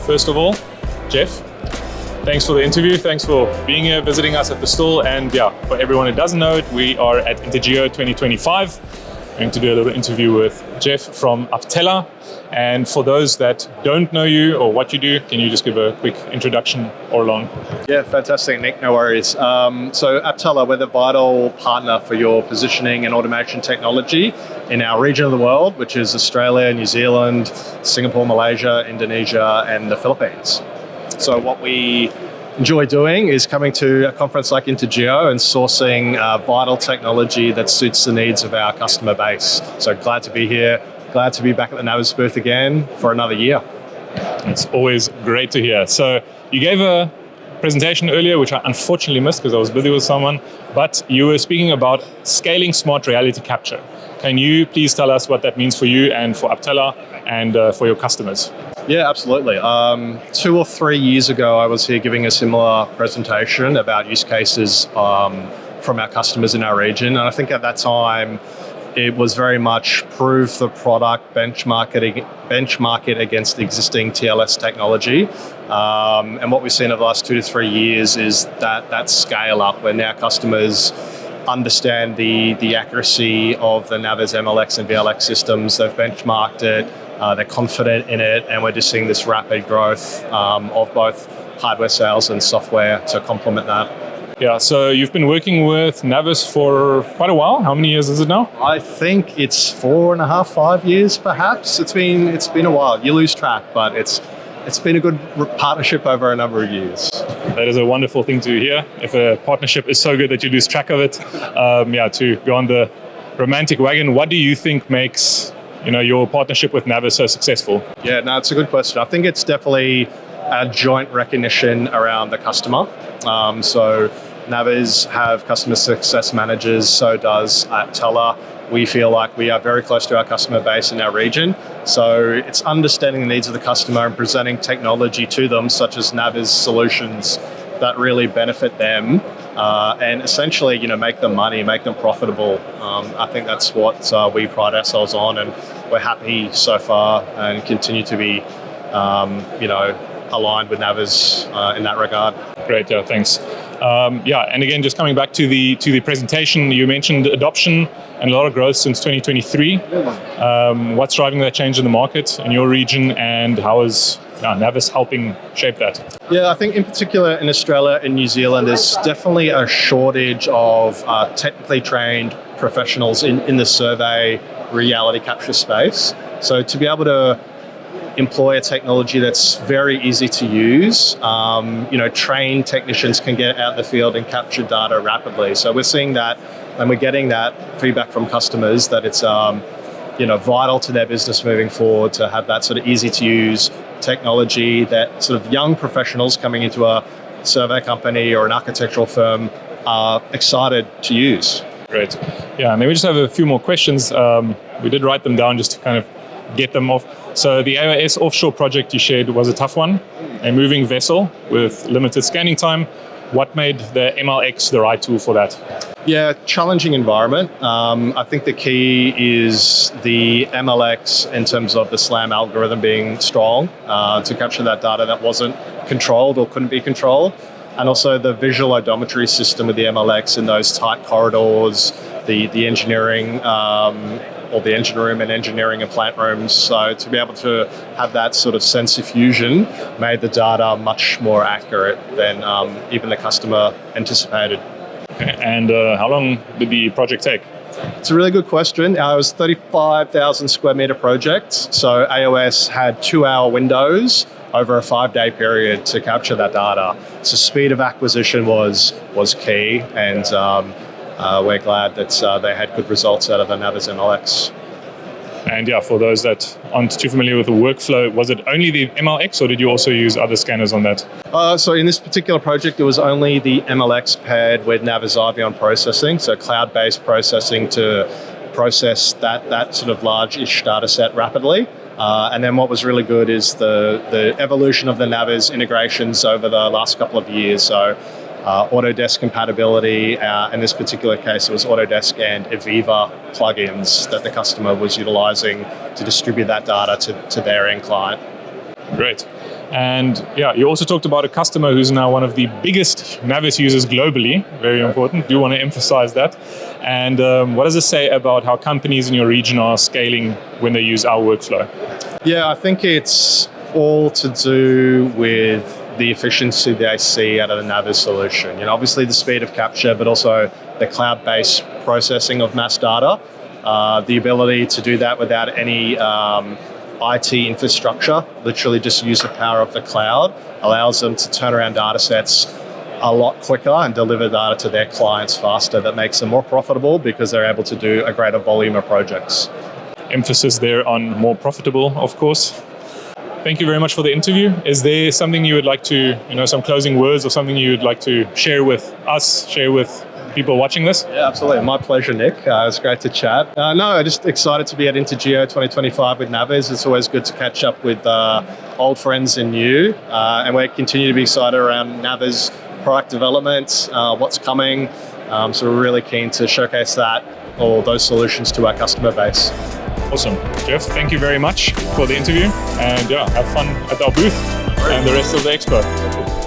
first of all, Jeff, thanks for the interview. Thanks for being here, visiting us at the stall. And yeah, for everyone who doesn't know it, we are at INTERGEO 2025. I'm going to do a little interview with Jeff from Aptella. And for those that don't know you or what you do, can you just give a quick introduction, Orlon? Yeah, fantastic, Nick. No worries. So Aptella, we're the vital partner for your positioning and automation technology in our region of the world, which is Australia, New Zealand, Singapore, Malaysia, Indonesia, and the Philippines. So what we enjoy doing is coming to a conference like INTERGEO and sourcing vital technology that suits the needs of our customer base. So glad to be here. Glad to be back at the NavVis booth again for another year. It's always great to hear. So you gave a presentation earlier, which I unfortunately missed because I was busy with someone, but you were speaking about scaling smart reality capture. Can you please tell us what that means for you and for Aptella and for your customers? Yeah, absolutely. 2 or 3 years ago, I was here giving a similar presentation about use cases from our customers in our region. And I think at that time, it was very much prove the product, benchmark it against the existing TLS technology. And what we've seen over the last 2 to 3 years is that scale up where now customers understand the accuracy of the NavVis MLX and VLX systems. They've benchmarked it, they're confident in it, and we're just seeing this rapid growth of both hardware sales and software to complement that. Yeah, so you've been working with NavVis for quite a while. How many years is it now? I think it's 4.5, 5 years perhaps. It's been a while. You lose track, but it's been a good partnership over a number of years. That is a wonderful thing to hear. If a partnership is so good that you lose track of it, to go on the romantic wagon, what do you think makes your partnership with NavVis so successful? Yeah, no, it's a good question. I think it's definitely a joint recognition around the customer. So NavVis have customer success managers, so does Aptella. We feel like we are very close to our customer base in our region. So it's understanding the needs of the customer and presenting technology to them, such as NavVis solutions that really benefit them and essentially, make them money, make them profitable. I think that's what we pride ourselves on, and we're happy so far and continue to be, aligned with NavVis in that regard. Great, yeah, thanks. And again, just coming back to the presentation, you mentioned adoption and a lot of growth since 2023. What's driving that change in the market in your region, and how is NavVis helping shape that? Yeah, I think in particular in Australia and New Zealand, there's definitely a shortage of technically trained professionals in the survey reality capture space. So to be able to employ a technology that's very easy to use, trained technicians can get out in the field and capture data rapidly. So we're seeing that, and we're getting that feedback from customers that it's vital to their business moving forward to have that sort of easy to use technology that sort of young professionals coming into a survey company or an architectural firm are excited to use. Great. Yeah, maybe we just have a few more questions. We did write them down just to kind of get them off. So the AOS offshore project you shared was a tough one, a moving vessel with limited scanning time. What made the MLX the right tool for that? Yeah, challenging environment. I think the key is the MLX in terms of the SLAM algorithm being strong to capture that data that wasn't controlled or couldn't be controlled. And also the visual odometry system with the MLX in those tight corridors, the engineering, or the engine room and engineering and plant rooms. So to be able to have that sort of sense of fusion made the data much more accurate than even the customer anticipated. Okay. And how long did the project take? It's a really good question. It was 35,000 square meter project. So AOS had 2-hour windows over a 5-day period to capture that data. So speed of acquisition was key, and we're glad that they had good results out of the NavVis MLX. And yeah, for those that aren't too familiar with the workflow, was it only the MLX or did you also use other scanners on that? So in this particular project, it was only the MLX paired with NavVis Ivion processing, so cloud-based processing to process that sort of large-ish data set rapidly. And then what was really good is the evolution of the NavVis integrations over the last couple of years. So Autodesk compatibility, in this particular case, it was Autodesk and 𝗃𝗏 plugins that the customer was utilizing to distribute that data to their end client. Great. And yeah, you also talked about a customer who's now one of the biggest NavVis users globally. Very important. Do want to emphasize that. And what does it say about how companies in your region are scaling when they use our workflow? Yeah, I think it's all to do with the efficiency they see out of the NavVis solution. Obviously the speed of capture, but also the cloud-based processing of mass data, the ability to do that without any IT infrastructure, literally just use the power of the cloud, allows them to turn around data sets a lot quicker and deliver data to their clients faster. That makes them more profitable because they're able to do a greater volume of projects. Emphasis there on more profitable, of course. Thank you very much for the interview. Is there something you would like to, some closing words or something you would like to share with us, share with people watching this? Yeah, absolutely. My pleasure, Nick. It's great to chat. I'm just excited to be at INTERGEO 2025 with NavVis. It's always good to catch up with old friends and new. And we continue to be excited around NavVis product development, what's coming. So we're really keen to showcase that, or those solutions to our customer base. Awesome. Jeff, thank you very much for the interview. And yeah, have fun at our booth and the rest of the expo.